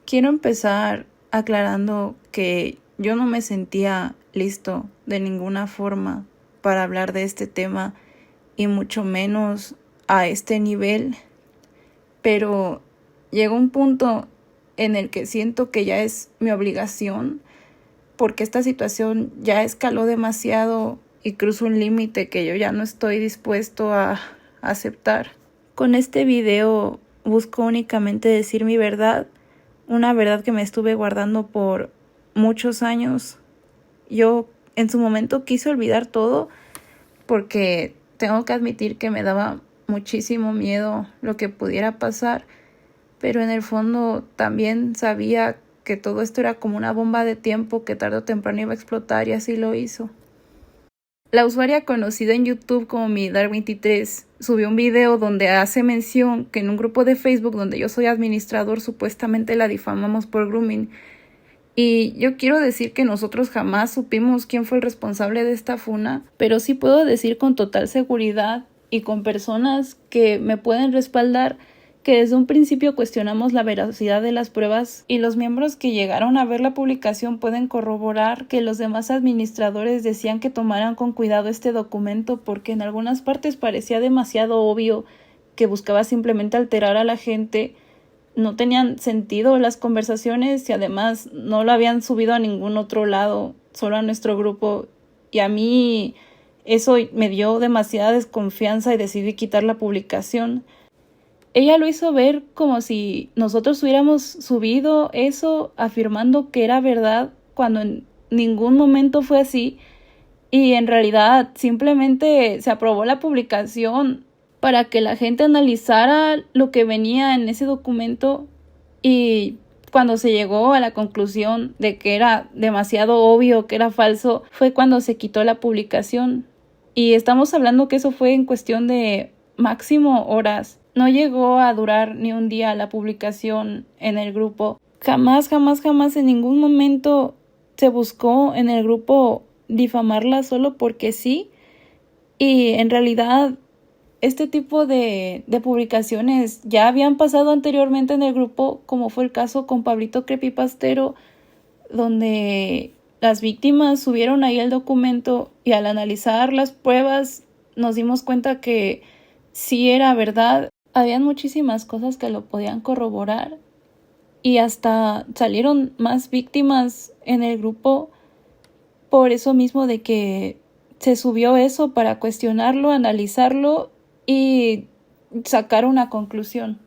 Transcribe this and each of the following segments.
Quiero empezar aclarando que yo no me sentía listo de ninguna forma para hablar de este tema y mucho menos a este nivel, pero llegó un punto en el que siento que ya es mi obligación porque esta situación ya escaló demasiado y cruzó un límite que yo ya no estoy dispuesto a aceptar. Con este video busco únicamente decir mi verdad, una verdad que me estuve guardando por muchos años. Yo en su momento quise olvidar todo porque tengo que admitir que me daba muchísimo miedo lo que pudiera pasar, pero en el fondo también sabía que todo esto era como una bomba de tiempo que tarde o temprano iba a explotar y así lo hizo. La usuaria conocida en YouTube como Midar23 subió un video donde hace mención que en un grupo de Facebook donde yo soy administrador supuestamente la difamamos por grooming. Y yo quiero decir que nosotros jamás supimos quién fue el responsable de esta funa, pero sí puedo decir con total seguridad y con personas que me pueden respaldar que desde un principio cuestionamos la veracidad de las pruebas y los miembros que llegaron a ver la publicación pueden corroborar que los demás administradores decían que tomaran con cuidado este documento porque en algunas partes parecía demasiado obvio que buscaba simplemente alterar a la gente. No tenían sentido las conversaciones y además no lo habían subido a ningún otro lado, solo a nuestro grupo. Y a mí eso me dio demasiada desconfianza y decidí quitar la publicación. Ella lo hizo ver como si nosotros hubiéramos subido eso afirmando que era verdad cuando en ningún momento fue así. Y en realidad simplemente se aprobó la publicación para que la gente analizara lo que venía en ese documento y cuando se llegó a la conclusión de que era demasiado obvio que era falso fue cuando se quitó la publicación. Y estamos hablando que eso fue en cuestión de máximo horas. No llegó a durar ni un día la publicación en el grupo. Jamás en ningún momento se buscó en el grupo difamarla solo porque sí. Y en realidad este tipo de publicaciones ya habían pasado anteriormente en el grupo, como fue el caso con Pablito Creepypastero, donde las víctimas subieron ahí el documento y al analizar las pruebas nos dimos cuenta que sí era verdad. Habían muchísimas cosas que lo podían corroborar y hasta salieron más víctimas en el grupo por eso mismo de que se subió eso para cuestionarlo, analizarlo y sacar una conclusión.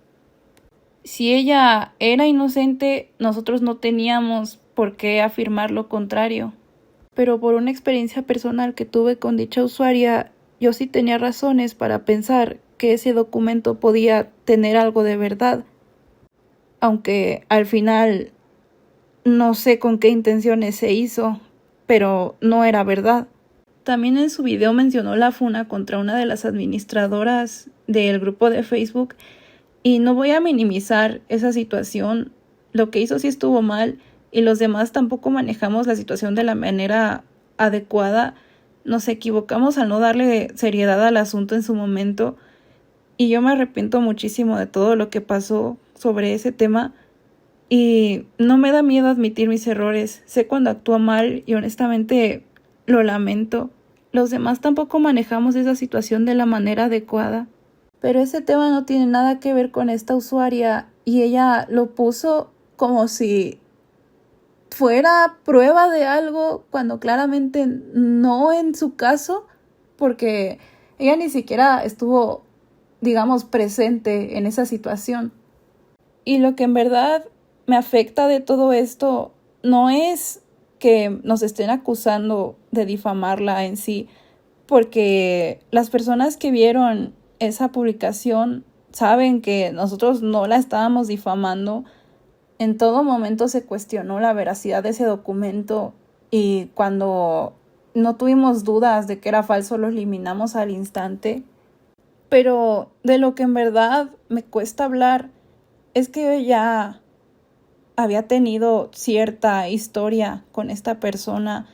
Si ella era inocente, nosotros no teníamos por qué afirmar lo contrario. Pero por una experiencia personal que tuve con dicha usuaria, yo sí tenía razones para pensar que ese documento podía tener algo de verdad. Aunque al final no sé con qué intenciones se hizo, pero no era verdad. También en su video mencionó la funa contra una de las administradoras del grupo de Facebook y no voy a minimizar esa situación. Lo que hizo sí estuvo mal y los demás tampoco manejamos la situación de la manera adecuada. Nos equivocamos al no darle seriedad al asunto en su momento y yo me arrepiento muchísimo de todo lo que pasó sobre ese tema y no me da miedo admitir mis errores. Sé cuando actúo mal y honestamente lo lamento. Los demás tampoco manejamos esa situación de la manera adecuada. Pero ese tema no tiene nada que ver con esta usuaria y ella lo puso como si fuera prueba de algo cuando claramente no en su caso, porque ella ni siquiera estuvo, digamos, presente en esa situación. Y lo que en verdad me afecta de todo esto no es que nos estén acusando de difamarla en sí, porque las personas que vieron esa publicación saben que nosotros no la estábamos difamando. En todo momento se cuestionó la veracidad de ese documento y cuando no tuvimos dudas de que era falso lo eliminamos al instante. Pero de lo que en verdad me cuesta hablar es que ya había tenido cierta historia con esta persona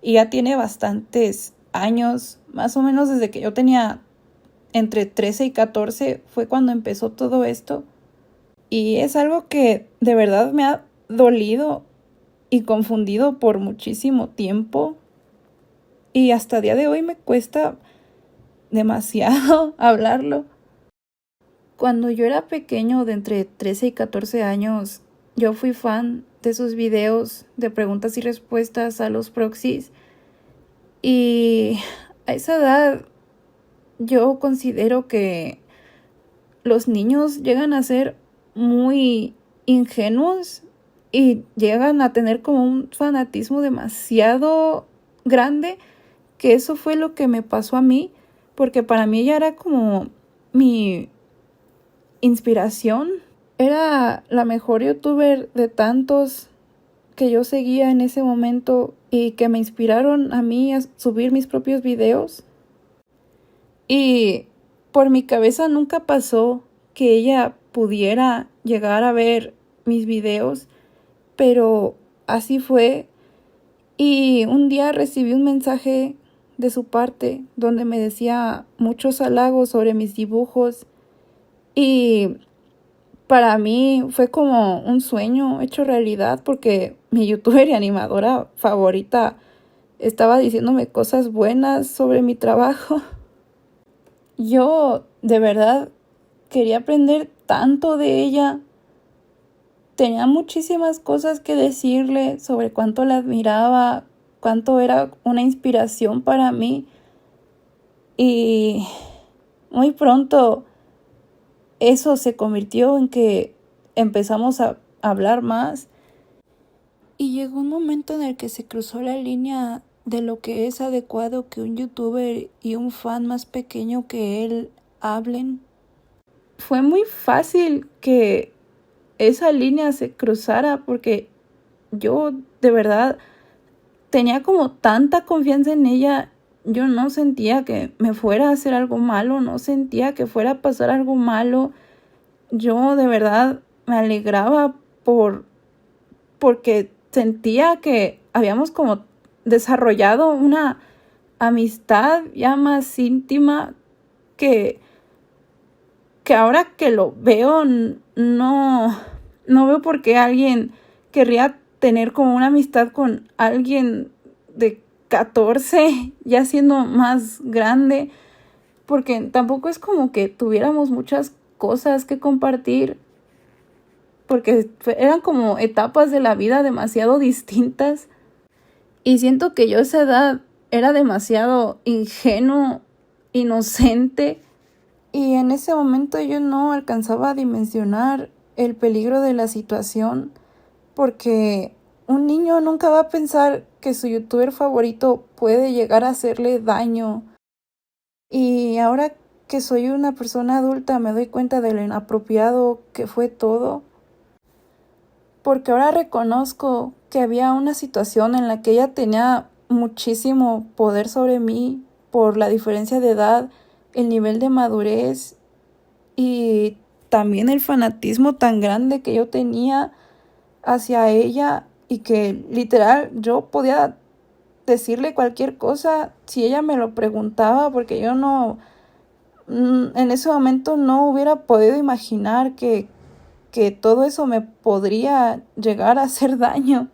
y ya tiene bastantes años, más o menos desde que yo tenía entre 13 y 14 fue cuando empezó todo esto. Y es algo que de verdad me ha dolido y confundido por muchísimo tiempo, y hasta el día de hoy me cuesta demasiado hablarlo. Cuando yo era pequeño, de entre 13 y 14 años, yo fui fan de sus videos de preguntas y respuestas a los proxies, y a esa edad yo considero que los niños llegan a ser muy ingenuos y llegan a tener como un fanatismo demasiado grande, que eso fue lo que me pasó a mí, porque para mí ella era como mi inspiración. Era la mejor youtuber de tantos que yo seguía en ese momento y que me inspiraron a mí a subir mis propios videos. Y por mi cabeza nunca pasó que ella pudiera llegar a ver mis videos, pero así fue. Y un día recibí un mensaje de su parte donde me decía muchos halagos sobre mis dibujos, y para mí fue como un sueño hecho realidad, porque mi youtuber y animadora favorita estaba diciéndome cosas buenas sobre mi trabajo. Yo de verdad quería aprender tanto de ella. Tenía muchísimas cosas que decirle sobre cuánto la admiraba, cuánto era una inspiración para mí. Y muy pronto eso se convirtió en que empezamos a hablar más. Y llegó un momento en el que se cruzó la línea de lo que es adecuado que un youtuber y un fan más pequeño que él hablen. Fue muy fácil que esa línea se cruzara, porque yo de verdad tenía como tanta confianza en ella. Yo no sentía que me fuera a hacer algo malo, no sentía que fuera a pasar algo malo. Yo de verdad me alegraba porque sentía que habíamos como desarrollado una amistad ya más íntima, que ahora que lo veo, no veo por qué alguien querría tener como una amistad con alguien de 14, ya siendo más grande, porque tampoco es como que tuviéramos muchas cosas que compartir, porque eran como etapas de la vida demasiado distintas, y siento que yo a esa edad era demasiado ingenuo, inocente. Y en ese momento yo no alcanzaba a dimensionar el peligro de la situación, porque un niño nunca va a pensar que su youtuber favorito puede llegar a hacerle daño. Y ahora que soy una persona adulta me doy cuenta de lo inapropiado que fue todo, porque ahora reconozco que había una situación en la que ella tenía muchísimo poder sobre mí por la diferencia de edad, el nivel de madurez y también el fanatismo tan grande que yo tenía hacia ella, y que literal yo podía decirle cualquier cosa si ella me lo preguntaba, porque yo no, en ese momento no hubiera podido imaginar que todo eso me podría llegar a hacer daño.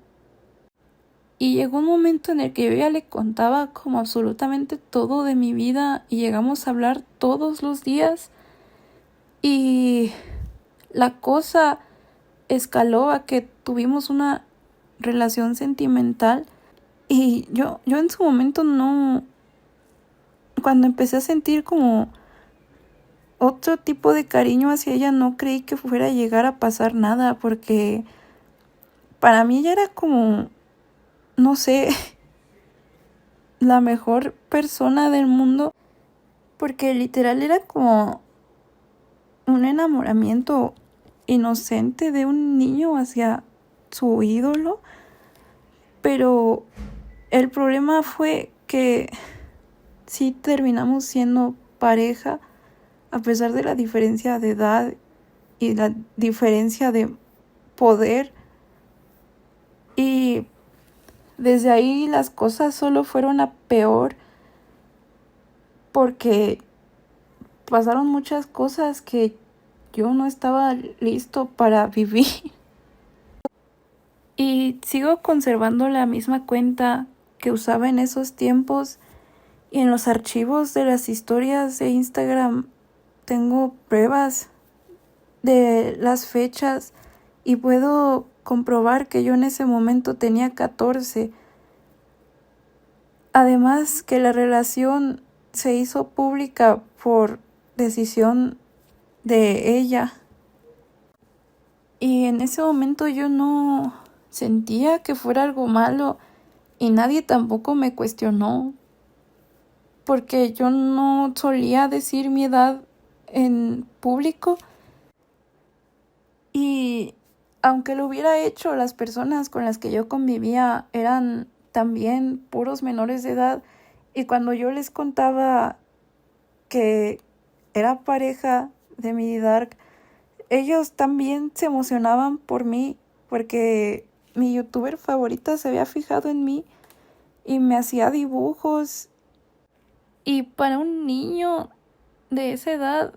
Y llegó un momento en el que yo ya le contaba como absolutamente todo de mi vida, y llegamos a hablar todos los días, y la cosa escaló a que tuvimos una relación sentimental. Y yo en su momento no, cuando empecé a sentir como otro tipo de cariño hacia ella, no creí que fuera a llegar a pasar nada, porque para mí ella era como, no sé, la mejor persona del mundo, porque literal era como un enamoramiento inocente de un niño hacia su ídolo. Pero el problema fue que sí terminamos siendo pareja, a pesar de la diferencia de edad y la diferencia de poder. Y desde ahí las cosas solo fueron a peor, porque pasaron muchas cosas que yo no estaba listo para vivir. Y sigo conservando la misma cuenta que usaba en esos tiempos, y en los archivos de las historias de Instagram tengo pruebas de las fechas y puedo comprobar que yo en ese momento tenía 14. Además que la relación se hizo pública por decisión de ella. Y en ese momento yo no sentía que fuera algo malo y nadie tampoco me cuestionó, porque yo no solía decir mi edad en público. Y aunque lo hubiera hecho, las personas con las que yo convivía eran también puros menores de edad, y cuando yo les contaba que era pareja de mi Dark, ellos también se emocionaban por mí, porque mi youtuber favorita se había fijado en mí y me hacía dibujos. Y para un niño de esa edad,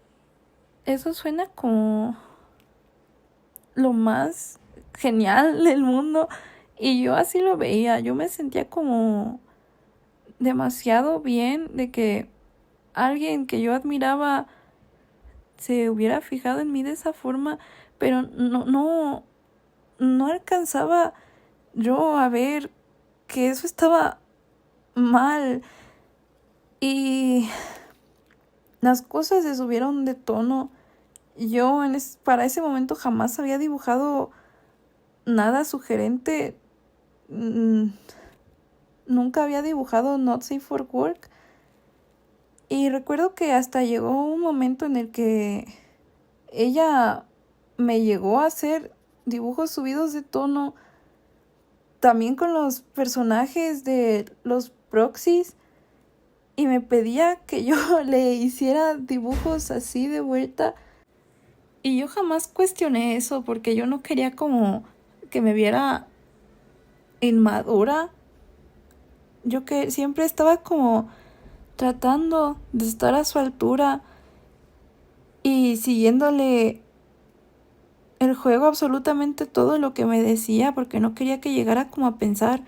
eso suena como lo más genial del mundo. Y yo así lo veía, yo me sentía como demasiado bien de que alguien que yo admiraba se hubiera fijado en mí de esa forma, pero no alcanzaba yo a ver que eso estaba mal. Y las cosas se subieron de tono. Yo para ese momento jamás había dibujado nada sugerente. Nunca había dibujado Not Safe for Work. Y recuerdo que hasta llegó un momento en el que ella me llegó a hacer dibujos subidos de tono, también con los personajes de los proxies, y me pedía que yo le hiciera dibujos así de vuelta. Y yo jamás cuestioné eso, porque yo no quería como que me viera inmadura. Yo que siempre estaba como tratando de estar a su altura y siguiéndole el juego absolutamente todo lo que me decía, porque no quería que llegara como a pensar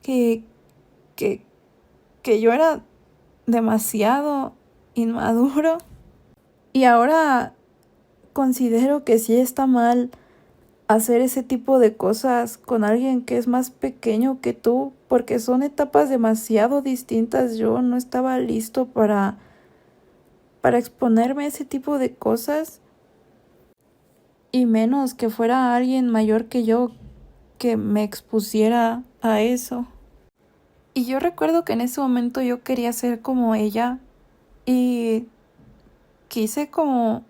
que, que, que yo era demasiado inmaduro. Y ahora considero que sí está mal hacer ese tipo de cosas con alguien que es más pequeño que tú, porque son etapas demasiado distintas. Yo no estaba listo para exponerme a ese tipo de cosas, y menos que fuera alguien mayor que yo que me expusiera a eso. Y yo recuerdo que en ese momento yo quería ser como ella, y quise como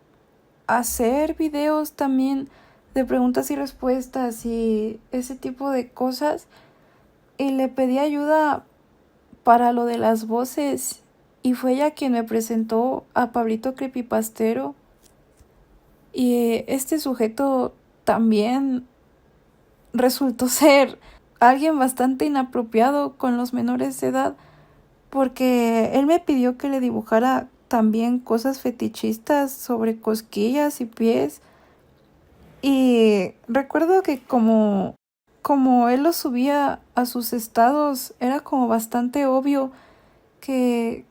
hacer videos también de preguntas y respuestas y ese tipo de cosas, y le pedí ayuda para lo de las voces, y fue ella quien me presentó a Pablito Creepypastero. Y este sujeto también resultó ser alguien bastante inapropiado con los menores de edad, porque él me pidió que le dibujara también cosas fetichistas sobre cosquillas y pies. Y recuerdo que como él lo subía a sus estados, era como bastante obvio que,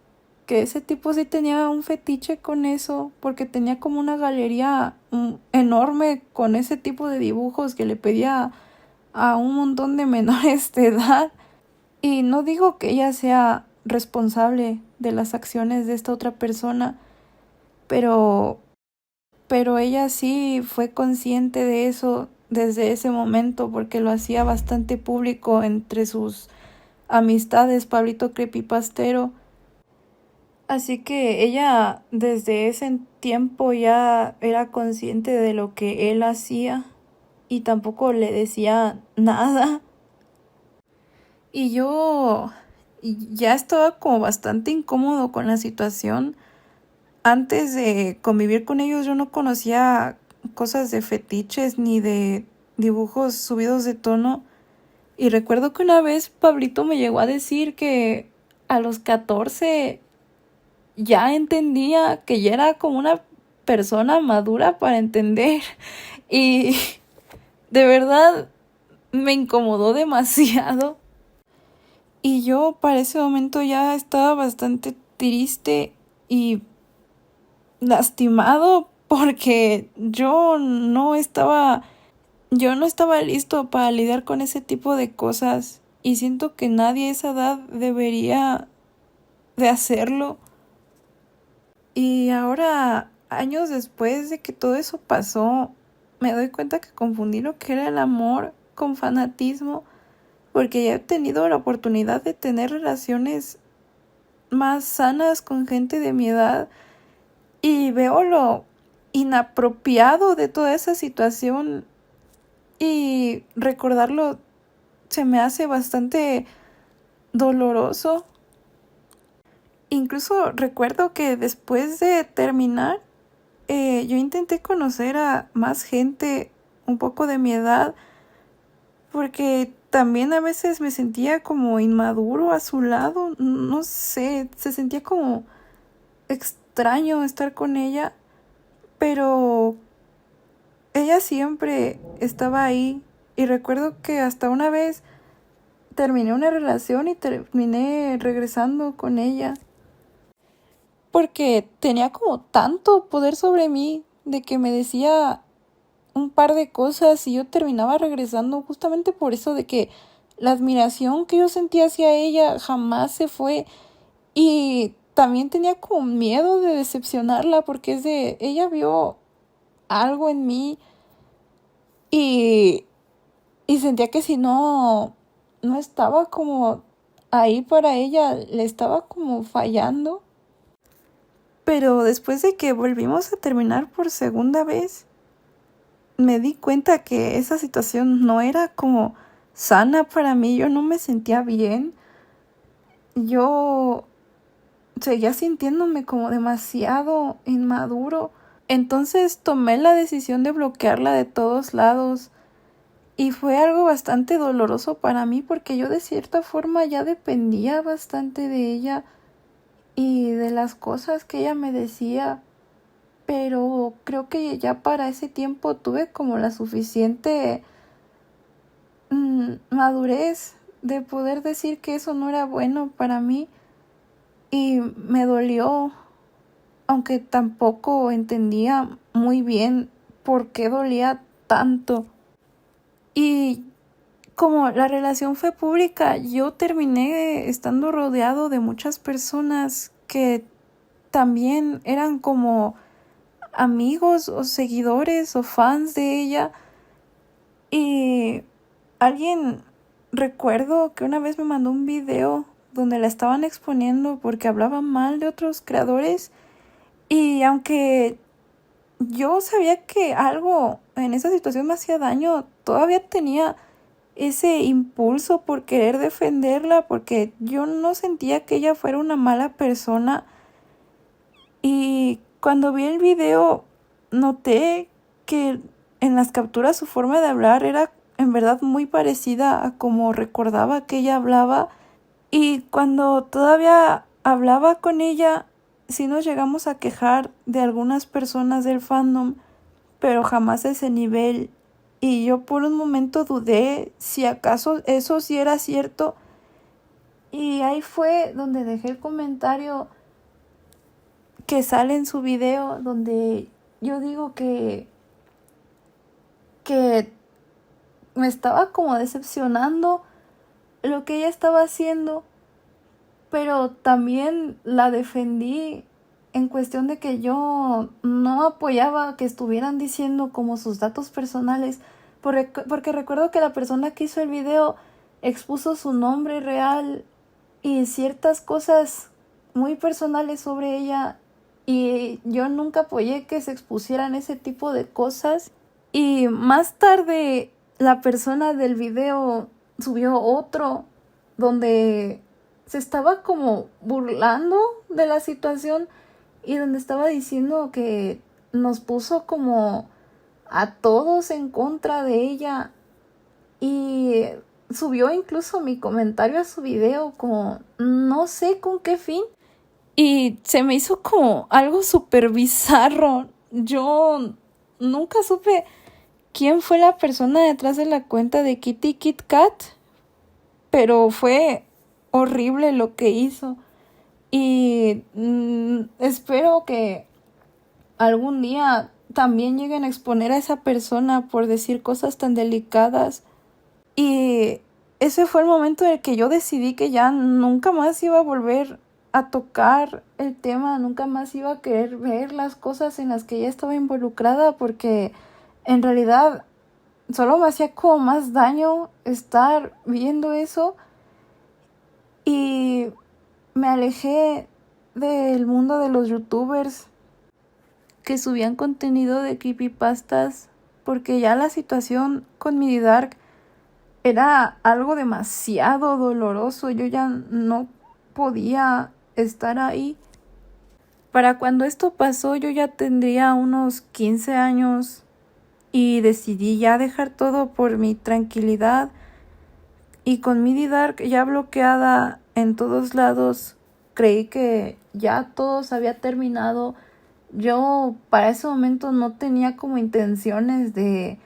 que ese tipo sí tenía un fetiche con eso, porque tenía como una galería enorme con ese tipo de dibujos que le pedía a un montón de menores de edad. Y no digo que ella sea responsable de las acciones de esta otra persona, pero ella sí fue consciente de eso desde ese momento, porque lo hacía bastante público entre sus amistades, Pablito Creepypastero. Así que ella desde ese tiempo ya era consciente de lo que él hacía, y tampoco le decía nada. Y yo ya estaba como bastante incómodo con la situación. Antes de convivir con ellos yo no conocía cosas de fetiches ni de dibujos subidos de tono. Y recuerdo que una vez Pablito me llegó a decir que a los 14 ya entendía, que ya era como una persona madura para entender. Y de verdad me incomodó demasiado. Y yo para ese momento ya estaba bastante triste y lastimado porque yo no estaba listo para lidiar con ese tipo de cosas y siento que nadie a esa edad debería de hacerlo. Y ahora, años después de que todo eso pasó, me doy cuenta que confundí lo que era el amor con fanatismo, porque ya he tenido la oportunidad de tener relaciones más sanas con gente de mi edad y veo lo inapropiado de toda esa situación y recordarlo se me hace bastante doloroso. Incluso recuerdo que después de terminar, yo intenté conocer a más gente un poco de mi edad, porque también a veces me sentía como inmaduro a su lado, no sé, se sentía como extraño estar con ella, pero ella siempre estaba ahí y recuerdo que hasta una vez terminé una relación y terminé regresando con ella porque tenía como tanto poder sobre mí de que me decía un par de cosas y yo terminaba regresando justamente por eso de que la admiración que yo sentía hacia ella jamás se fue y también tenía como miedo de decepcionarla porque ella vio algo en mí y, y sentía que si no estaba como ahí para ella, le estaba como fallando. Pero después de que volvimos a terminar por segunda vez, me di cuenta que esa situación no era como sana para mí, yo no me sentía bien, yo seguía sintiéndome como demasiado inmaduro, entonces tomé la decisión de bloquearla de todos lados y fue algo bastante doloroso para mí porque yo de cierta forma ya dependía bastante de ella y de las cosas que ella me decía. Pero creo que ya para ese tiempo tuve como la suficiente madurez de poder decir que eso no era bueno para mí y me dolió, aunque tampoco entendía muy bien por qué dolía tanto. Y como la relación fue pública, yo terminé estando rodeado de muchas personas que también eran como amigos o seguidores o fans de ella. Y recuerdo que una vez me mandó un video donde la estaban exponiendo porque hablaba mal de otros creadores y aunque yo sabía que algo en esa situación me hacía daño, todavía tenía ese impulso por querer defenderla porque yo no sentía que ella fuera una mala persona. Y cuando vi el video noté que en las capturas su forma de hablar era en verdad muy parecida a como recordaba que ella hablaba. Y cuando todavía hablaba con ella, sí nos llegamos a quejar de algunas personas del fandom, pero jamás a ese nivel. Y yo por un momento dudé si acaso eso sí era cierto. Y ahí fue donde dejé el comentario que sale en su video donde yo digo que me estaba como decepcionando lo que ella estaba haciendo, pero también la defendí en cuestión de que yo no apoyaba que estuvieran diciendo como sus datos personales, porque recuerdo que la persona que hizo el video expuso su nombre real y ciertas cosas muy personales sobre ella y yo nunca apoyé que se expusieran ese tipo de cosas. Y más tarde la persona del video subió otro donde se estaba como burlando de la situación y donde estaba diciendo que nos puso como a todos en contra de ella y subió incluso mi comentario a su video como no sé con qué fin y se me hizo como algo súper bizarro. Yo nunca supe quién fue la persona detrás de la cuenta de Kitty Kit Kat, pero fue horrible lo que hizo. Y espero que algún día también lleguen a exponer a esa persona por decir cosas tan delicadas. Y ese fue el momento en el que yo decidí que ya nunca más iba a volver a tocar el tema, nunca más iba a querer ver las cosas en las que ella estaba involucrada, porque en realidad solo me hacía como más daño estar viendo eso. Y me alejé del mundo de los youtubers que subían contenido de creepypastas, porque ya la situación con MiniDark era algo demasiado doloroso. Yo ya no podía estar ahí. Para cuando esto pasó yo ya tendría unos 15 años y decidí ya dejar todo por mi tranquilidad. Y con MiniDark ya bloqueada en todos lados, creí que ya todo se había terminado. Yo para ese momento no tenía como intenciones de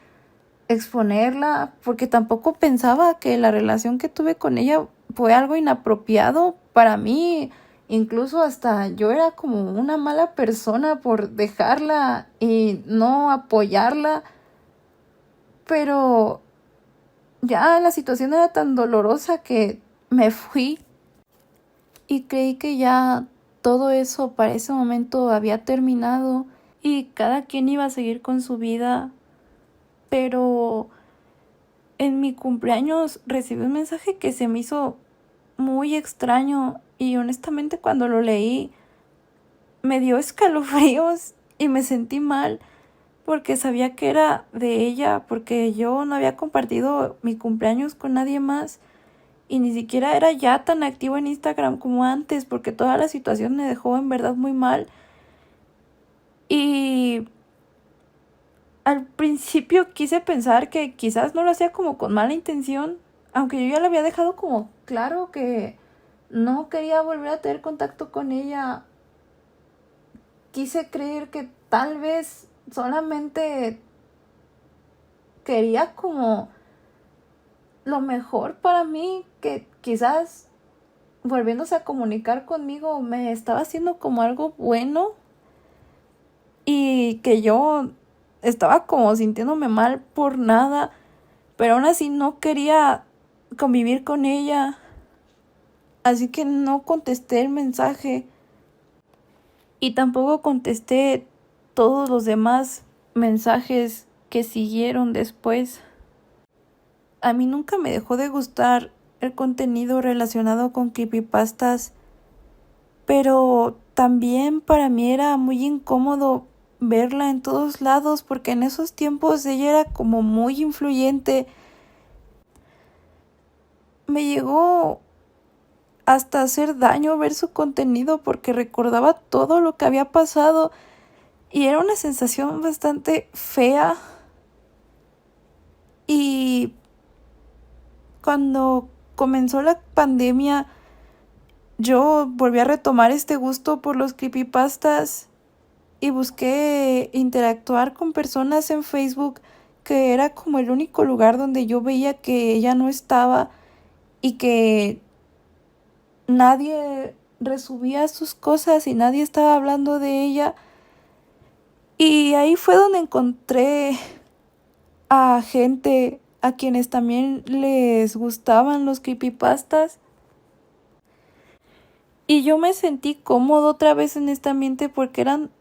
exponerla, porque tampoco pensaba que la relación que tuve con ella fue algo inapropiado para mí. Incluso hasta yo era como una mala persona por dejarla y no apoyarla. Pero ya la situación era tan dolorosa que me fui y creí que ya todo eso para ese momento había terminado y cada quien iba a seguir con su vida. Pero en mi cumpleaños recibí un mensaje que se me hizo muy extraño y honestamente cuando lo leí me dio escalofríos y me sentí mal porque sabía que era de ella, porque yo no había compartido mi cumpleaños con nadie más y ni siquiera era ya tan activo en Instagram como antes, porque toda la situación me dejó en verdad muy mal. Y al principio quise pensar que quizás no lo hacía como con mala intención, aunque yo ya le había dejado como claro que no quería volver a tener contacto con ella. Quise creer que tal vez solamente quería como lo mejor para mí, que quizás volviéndose a comunicar conmigo me estaba haciendo como algo bueno y que yo estaba como sintiéndome mal por nada, pero aún así no quería convivir con ella, así que no contesté el mensaje y tampoco contesté todos los demás mensajes que siguieron después. A mí nunca me dejó de gustar el contenido relacionado con creepypastas, pero también para mí era muy incómodo verla en todos lados, porque en esos tiempos ella era como muy influyente. Me llegó hasta hacer daño ver su contenido porque recordaba todo lo que había pasado y era una sensación bastante fea. Y cuando comenzó la pandemia, yo volví a retomar este gusto por los creepypastas y busqué interactuar con personas en Facebook, que era como el único lugar donde yo veía que ella no estaba y que nadie resubía sus cosas y nadie estaba hablando de ella. Y ahí fue donde encontré a gente a quienes también les gustaban los creepypastas. Y yo me sentí cómodo otra vez en este ambiente porque eran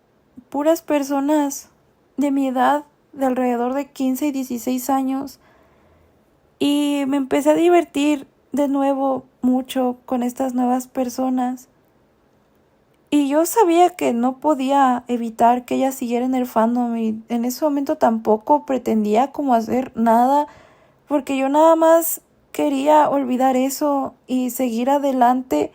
puras personas de mi edad, de alrededor de 15 y 16 años. Y me empecé a divertir de nuevo mucho con estas nuevas personas. Y yo sabía que no podía evitar que ella siguiera en el fandom y en ese momento tampoco pretendía como hacer nada, porque yo nada más quería olvidar eso y seguir adelante.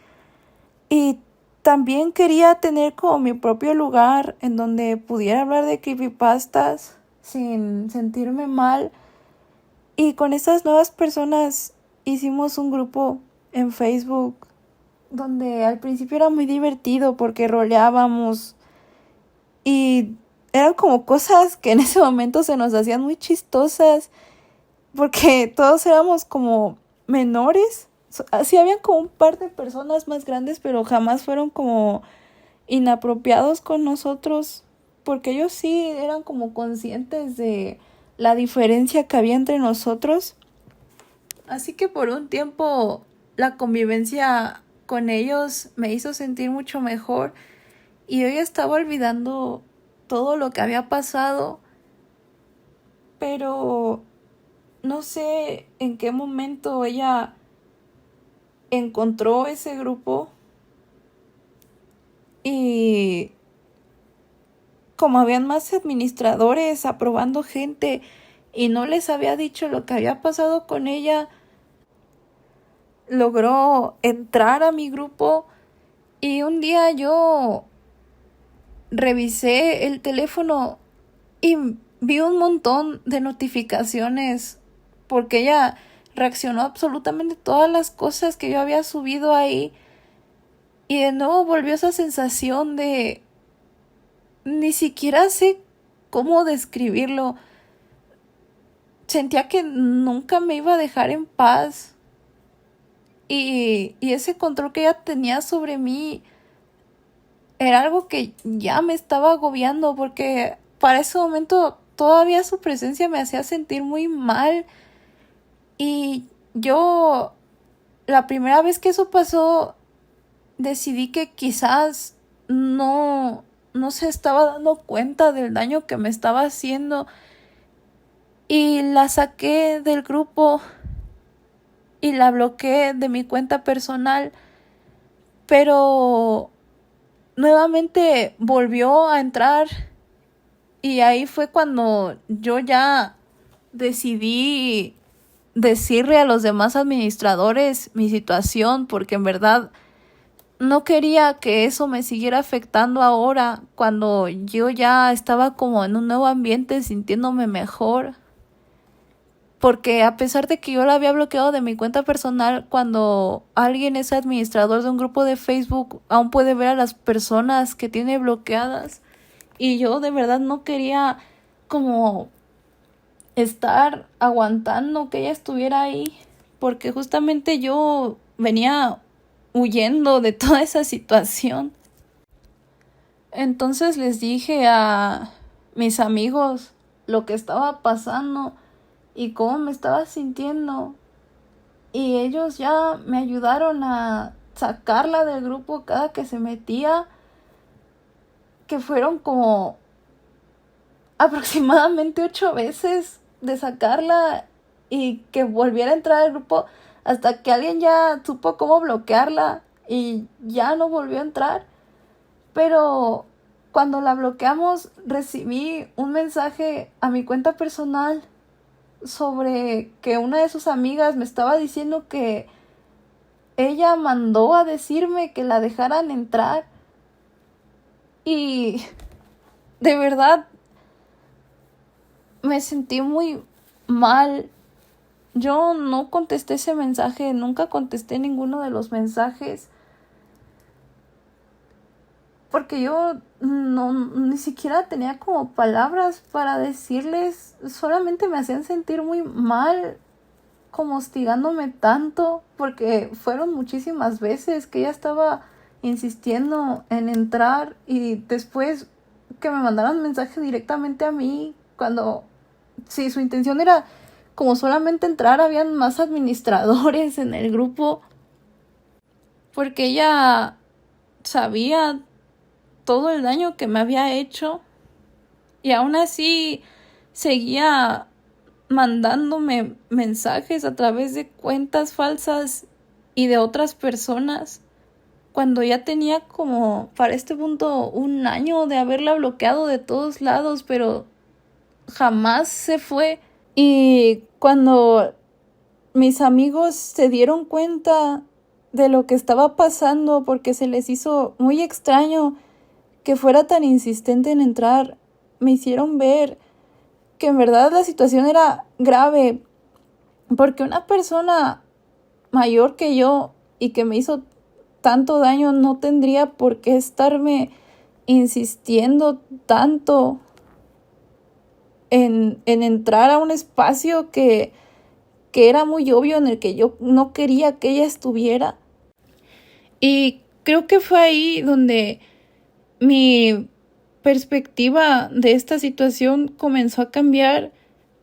Y también quería tener como mi propio lugar en donde pudiera hablar de creepypastas sin sentirme mal. Y con estas nuevas personas hicimos un grupo en Facebook donde al principio era muy divertido porque roleábamos y eran como cosas que en ese momento se nos hacían muy chistosas, porque todos éramos como menores. Sí habían como un par de personas más grandes, pero jamás fueron como inapropiados con nosotros, porque ellos sí eran como conscientes de la diferencia que había entre nosotros. Así que por un tiempo la convivencia con ellos me hizo sentir mucho mejor y yo ya estaba olvidando todo lo que había pasado, pero no sé en qué momento ella encontró ese grupo y como habían más administradores aprobando gente y no les había dicho lo que había pasado con ella, logró entrar a mi grupo y un día yo revisé el teléfono y vi un montón de notificaciones porque ella reaccionó a absolutamente todas las cosas que yo había subido ahí y de nuevo volvió esa sensación de ni siquiera sé cómo describirlo. Sentía que nunca me iba a dejar en paz y ese control que ella tenía sobre mí era algo que ya me estaba agobiando porque para ese momento todavía su presencia me hacía sentir muy mal y yo la primera vez que eso pasó decidí que quizás no se estaba dando cuenta del daño que me estaba haciendo y la saqué del grupo y la bloqueé de mi cuenta personal, pero nuevamente volvió a entrar y ahí fue cuando yo ya decidí decirle a los demás administradores mi situación porque en verdad no quería que eso me siguiera afectando ahora cuando yo ya estaba como en un nuevo ambiente sintiéndome mejor. Porque a pesar de que yo la había bloqueado de mi cuenta personal, cuando alguien es administrador de un grupo de Facebook, aún puede ver a las personas que tiene bloqueadas. Y yo de verdad no quería como estar aguantando que ella estuviera ahí, porque justamente yo venía huyendo de toda esa situación. Entonces les dije a mis amigos lo que estaba pasando y cómo me estaba sintiendo. Y ellos ya me ayudaron a sacarla del grupo cada que se metía, que fueron como aproximadamente 8 veces de sacarla y que volviera a entrar al grupo hasta que alguien ya supo cómo bloquearla y ya no volvió a entrar. Pero cuando la bloqueamos recibí un mensaje a mi cuenta personal sobre que una de sus amigas me estaba diciendo que ella mandó a decirme que la dejaran entrar y de verdad me sentí muy mal. Yo no contesté ese mensaje, nunca contesté ninguno de los mensajes porque yo ni siquiera tenía como palabras para decirles, solamente me hacían sentir muy mal, como hostigándome tanto, porque fueron muchísimas veces que ella estaba insistiendo en entrar y después que me mandaran mensaje directamente a mí, cuando si su intención era como solamente entrar, habían más administradores en el grupo, porque ella sabía todo el daño que me había hecho y aún así seguía mandándome mensajes a través de cuentas falsas y de otras personas cuando ya tenía como para este punto 1 año de haberla bloqueado de todos lados, pero jamás se fue. Y cuando mis amigos se dieron cuenta de lo que estaba pasando, porque se les hizo muy extraño que fuera tan insistente en entrar, me hicieron ver que en verdad la situación era grave, porque una persona mayor que yo y que me hizo tanto daño no tendría por qué estarme insistiendo tanto en entrar a un espacio que era muy obvio, en el que yo no quería que ella estuviera. Y creo que fue ahí donde mi perspectiva de esta situación comenzó a cambiar,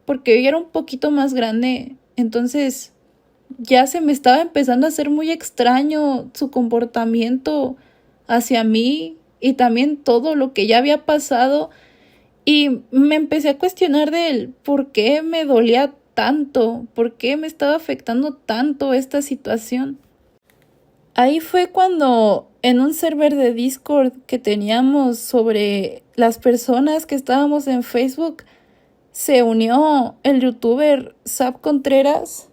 porque yo ya era un poquito más grande, entonces ya se me estaba empezando a hacer muy extraño su comportamiento hacia mí y también todo lo que ya había pasado, y me empecé a cuestionar de él por qué me dolía tanto, por qué me estaba afectando tanto esta situación. Ahí fue cuando en un server de Discord que teníamos sobre las personas que estábamos en Facebook, se unió el youtuber Zap Contreras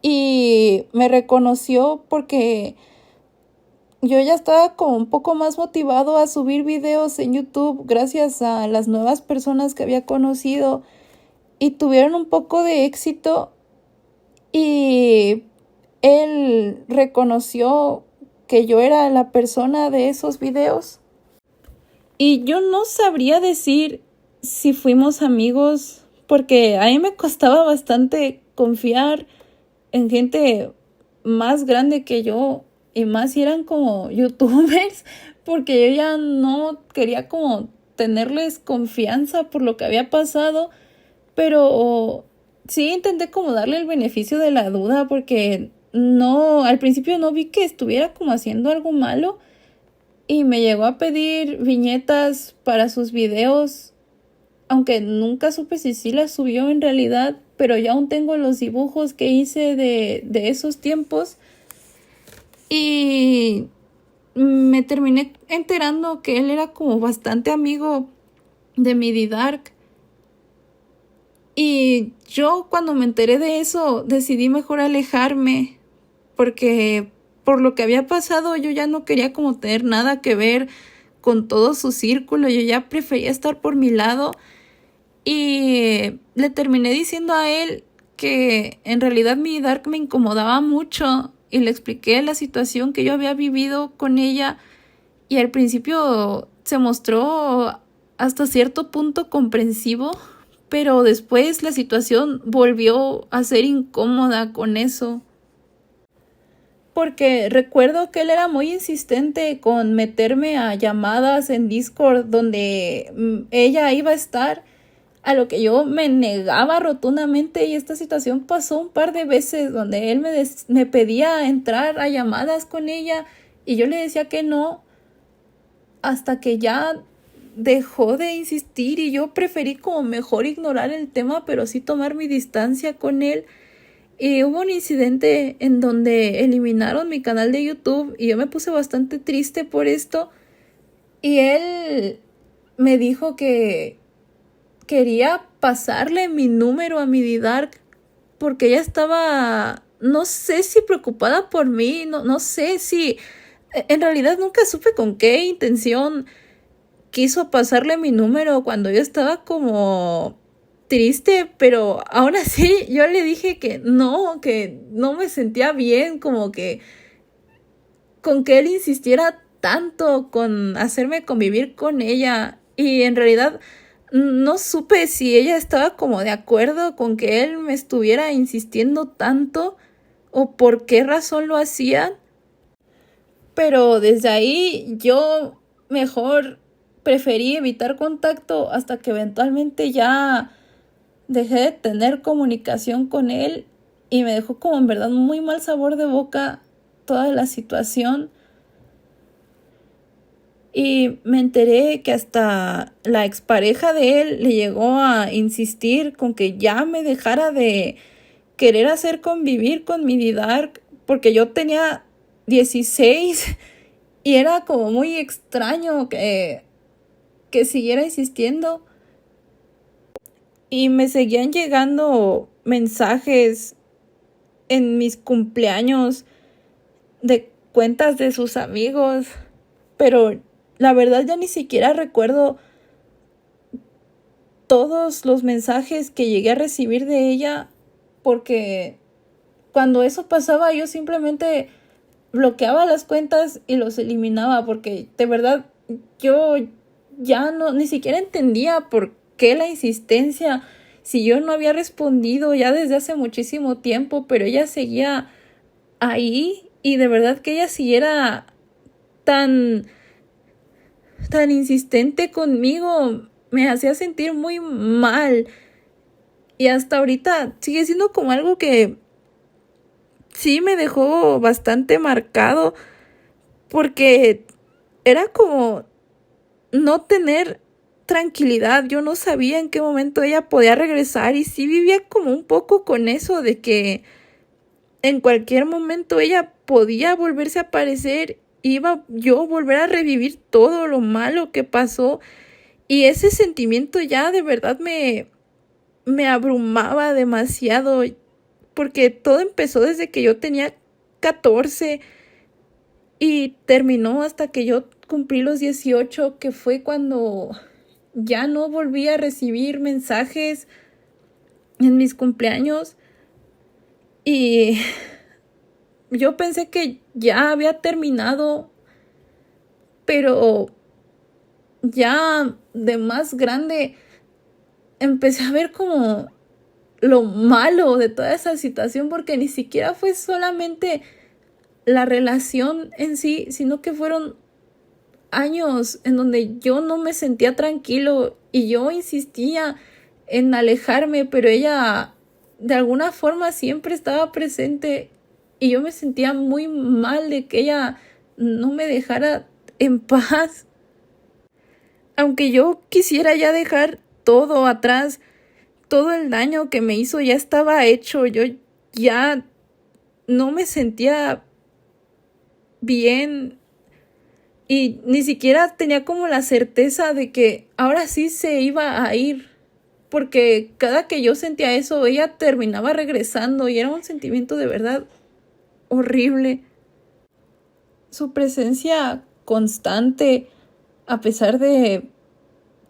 y me reconoció porque yo ya estaba como un poco más motivado a subir videos en YouTube gracias a las nuevas personas que había conocido, y tuvieron un poco de éxito, y él reconoció que yo era la persona de esos videos. Y yo no sabría decir si fuimos amigos, porque a mí me costaba bastante confiar en gente más grande que yo, y más si eran como youtubers, porque yo ya no quería como tenerles confianza por lo que había pasado, pero sí intenté como darle el beneficio de la duda, porque no, al principio no vi que estuviera como haciendo algo malo, y me llegó a pedir viñetas para sus videos, aunque nunca supe si sí las subió en realidad, pero ya aún tengo los dibujos que hice de esos tiempos. Y me terminé enterando que él era como bastante amigo de Mididark. Y yo, cuando me enteré de eso, decidí mejor alejarme, porque por lo que había pasado yo ya no quería como tener nada que ver con todo su círculo. Yo ya prefería estar por mi lado, y le terminé diciendo a él que en realidad mi Dark me incomodaba mucho, y le expliqué la situación que yo había vivido con ella, y al principio se mostró hasta cierto punto comprensivo, pero después la situación volvió a ser incómoda con eso, porque recuerdo que él era muy insistente con meterme a llamadas en Discord donde ella iba a estar, a lo que yo me negaba rotundamente. Y esta situación pasó un par de veces donde él me pedía entrar a llamadas con ella y yo le decía que no, hasta que ya dejó de insistir, y yo preferí como mejor ignorar el tema, pero sí tomar mi distancia con él. Y hubo un incidente en donde eliminaron mi canal de YouTube y yo me puse bastante triste por esto, y él me dijo que quería pasarle mi número a Mididark porque ella estaba, no sé si preocupada por mí, no sé si, en realidad nunca supe con qué intención quiso pasarle mi número cuando yo estaba como triste, pero aún así yo le dije que no me sentía bien, como que con que él insistiera tanto con hacerme convivir con ella, y en realidad no supe si ella estaba como de acuerdo con que él me estuviera insistiendo tanto o por qué razón lo hacían. Pero desde ahí yo mejor preferí evitar contacto hasta que eventualmente ya dejé de tener comunicación con él, y me dejó como en verdad muy mal sabor de boca toda la situación. Y me enteré que hasta la expareja de él le llegó a insistir con que ya me dejara de querer hacer convivir con Mididark, porque yo tenía 16 y era como muy extraño que siguiera insistiendo. Y me seguían llegando mensajes en mis cumpleaños de cuentas de sus amigos, pero la verdad ya ni siquiera recuerdo todos los mensajes que llegué a recibir de ella, porque cuando eso pasaba yo simplemente bloqueaba las cuentas y los eliminaba, porque de verdad yo ya no, ni siquiera entendía por qué la insistencia? Si yo no había respondido ya desde hace muchísimo tiempo, pero ella seguía ahí, y de verdad que ella siguiera tan, tan insistente conmigo, me hacía sentir muy mal. Y hasta ahorita sigue siendo como algo que sí me dejó bastante marcado, porque era como no tener tranquilidad. Yo no sabía en qué momento ella podía regresar, y sí vivía como un poco con eso de que en cualquier momento ella podía volverse a aparecer, iba yo a volver a revivir todo lo malo que pasó, y ese sentimiento ya de verdad me abrumaba demasiado, porque todo empezó desde que yo tenía 14 y terminó hasta que yo cumplí los 18, que fue cuando ya no volví a recibir mensajes en mis cumpleaños, y yo pensé que ya había terminado, pero ya de más grande empecé a ver como lo malo de toda esa situación, porque ni siquiera fue solamente la relación en sí, sino que fueron años en donde yo no me sentía tranquilo y yo insistía en alejarme, pero ella de alguna forma siempre estaba presente, y yo me sentía muy mal de que ella no me dejara en paz. Aunque yo quisiera ya dejar todo atrás, todo el daño que me hizo ya estaba hecho, yo ya no me sentía bien, y ni siquiera tenía como la certeza de que ahora sí se iba a ir, porque cada que yo sentía eso, ella terminaba regresando, y era un sentimiento de verdad horrible. Su presencia constante, a pesar de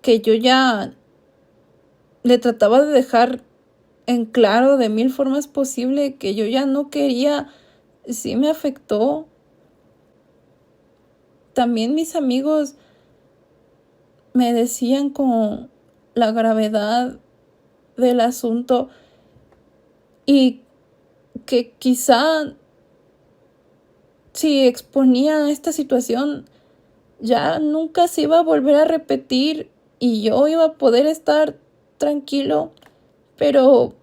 que yo ya le trataba de dejar en claro de mil formas posible que yo ya no quería, sí me afectó. También mis amigos me decían con la gravedad del asunto, y que quizá si exponía esta situación ya nunca se iba a volver a repetir y yo iba a poder estar tranquilo, pero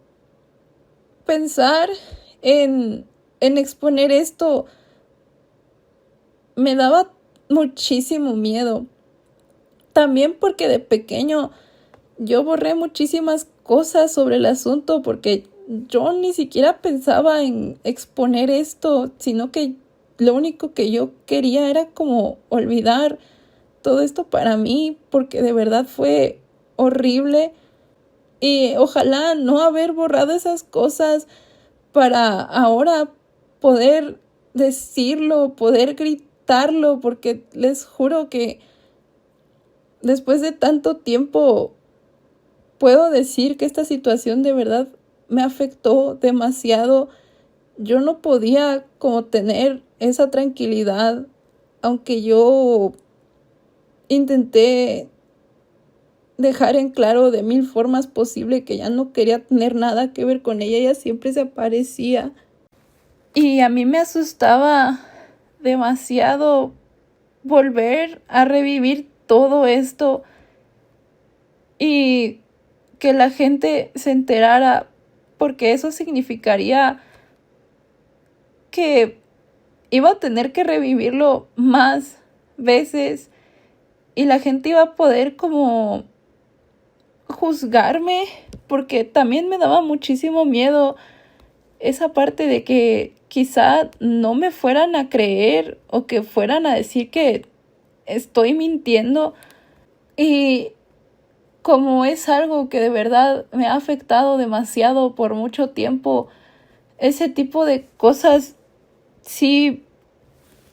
pensar en exponer esto me daba muchísimo miedo. También porque de pequeño yo borré muchísimas cosas sobre el asunto, porque yo ni siquiera pensaba en exponer esto, sino que lo único que yo quería era como olvidar todo esto para mí, porque de verdad fue horrible, y ojalá no haber borrado esas cosas para ahora poder decirlo, poder gritarlo, porque les juro que después de tanto tiempo puedo decir que esta situación de verdad me afectó demasiado. Yo no podía como tener esa tranquilidad, aunque yo intenté dejar en claro de mil formas posible que ya no quería tener nada que ver con ella. Ella siempre se aparecía, y a mí me asustaba demasiado volver a revivir todo esto y que la gente se enterara, porque eso significaría que iba a tener que revivirlo más veces, y la gente iba a poder como juzgarme, porque también me daba muchísimo miedo esa parte de que quizá no me fueran a creer, o que fueran a decir que estoy mintiendo. Y como es algo que de verdad me ha afectado demasiado por mucho tiempo, ese tipo de cosas sí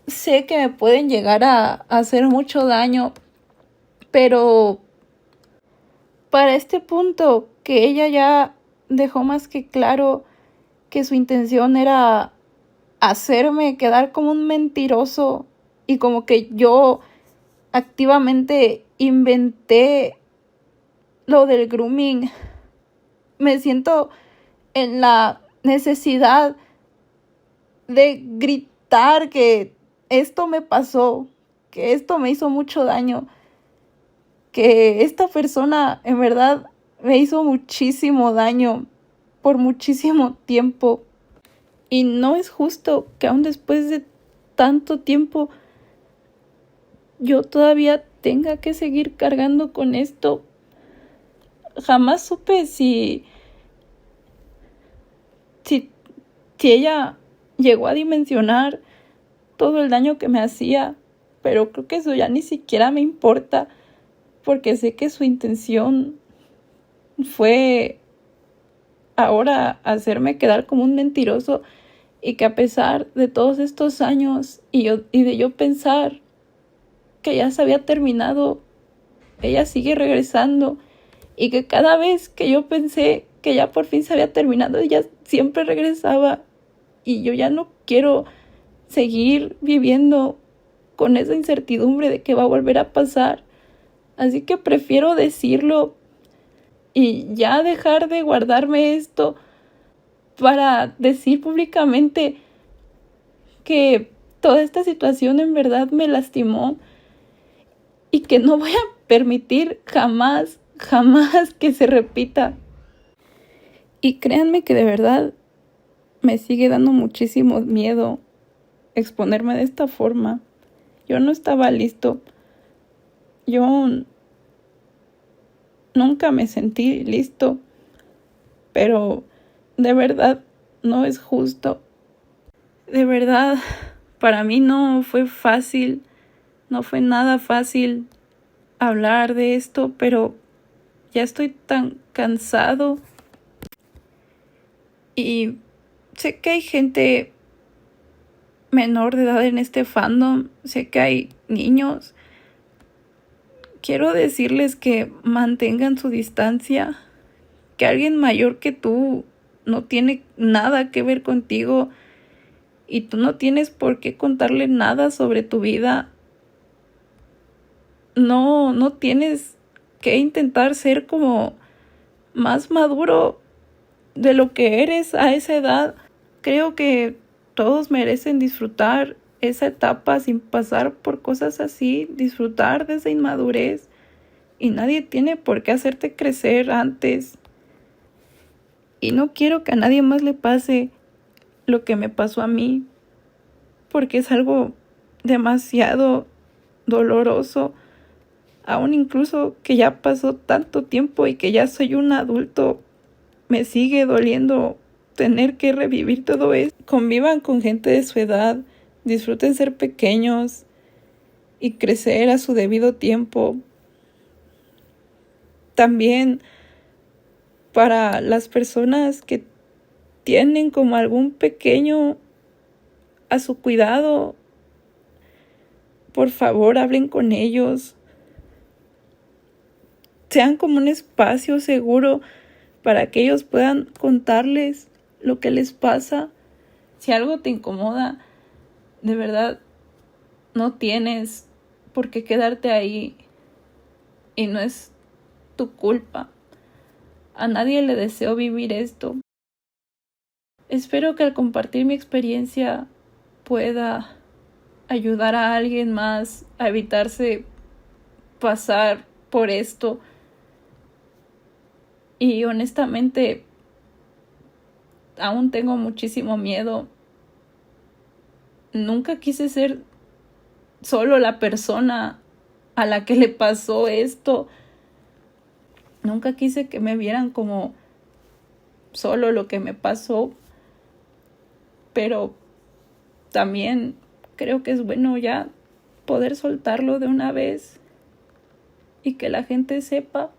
sé que me pueden llegar a hacer mucho daño, pero para este punto que ella ya dejó más que claro que su intención era hacerme quedar como un mentiroso, y como que yo activamente inventé lo del grooming. Me siento en la necesidad de gritar que esto me pasó, que esto me hizo mucho daño, que esta persona en verdad me hizo muchísimo daño por muchísimo tiempo. Y no es justo que aún después de tanto tiempo yo todavía tenga que seguir cargando con esto. Jamás supe si ella llegó a dimensionar todo el daño que me hacía, pero creo que eso ya ni siquiera me importa, porque sé que su intención fue ahora hacerme quedar como un mentiroso, y que a pesar de todos estos años y de yo pensar que ya se había terminado, ella sigue regresando, y que cada vez que yo pensé que ya por fin se había terminado, ella siempre regresaba, y yo ya no quiero seguir viviendo con esa incertidumbre de que va a volver a pasar. Así que prefiero decirlo y ya dejar de guardarme esto para decir públicamente que toda esta situación en verdad me lastimó, y que no voy a permitir jamás que se repita. Y créanme que de verdad me sigue dando muchísimo miedo exponerme de esta forma. Yo no estaba listo. Yo nunca me sentí listo. Pero de verdad no es justo. De verdad, para mí no fue fácil. No fue nada fácil hablar de esto, pero ya estoy tan cansado. Y sé que hay gente menor de edad en este fandom, sé que hay niños. Quiero decirles que mantengan su distancia, que alguien mayor que tú no tiene nada que ver contigo, y tú no tienes por qué contarle nada sobre tu vida. No tienes que intentar ser como más maduro de lo que eres a esa edad. Creo que todos merecen disfrutar esa etapa sin pasar por cosas así, disfrutar de esa inmadurez, y nadie tiene por qué hacerte crecer antes. Y no quiero que a nadie más le pase lo que me pasó a mí, porque es algo demasiado doloroso. Aún incluso que ya pasó tanto tiempo y que ya soy un adulto, me sigue doliendo tener que revivir todo esto. Convivan con gente de su edad, disfruten ser pequeños y crecer a su debido tiempo. También para las personas que tienen como algún pequeño a su cuidado, por favor hablen con ellos. Sean como un espacio seguro para que ellos puedan contarles lo que les pasa. Si algo te incomoda, de verdad, no tienes por qué quedarte ahí, y no es tu culpa. A nadie le deseo vivir esto. Espero que al compartir mi experiencia pueda ayudar a alguien más a evitarse pasar por esto. Y honestamente, aún tengo muchísimo miedo. Nunca quise ser solo la persona a la que le pasó esto. Nunca quise que me vieran como solo lo que me pasó. Pero también creo que es bueno ya poder soltarlo de una vez, y que la gente sepa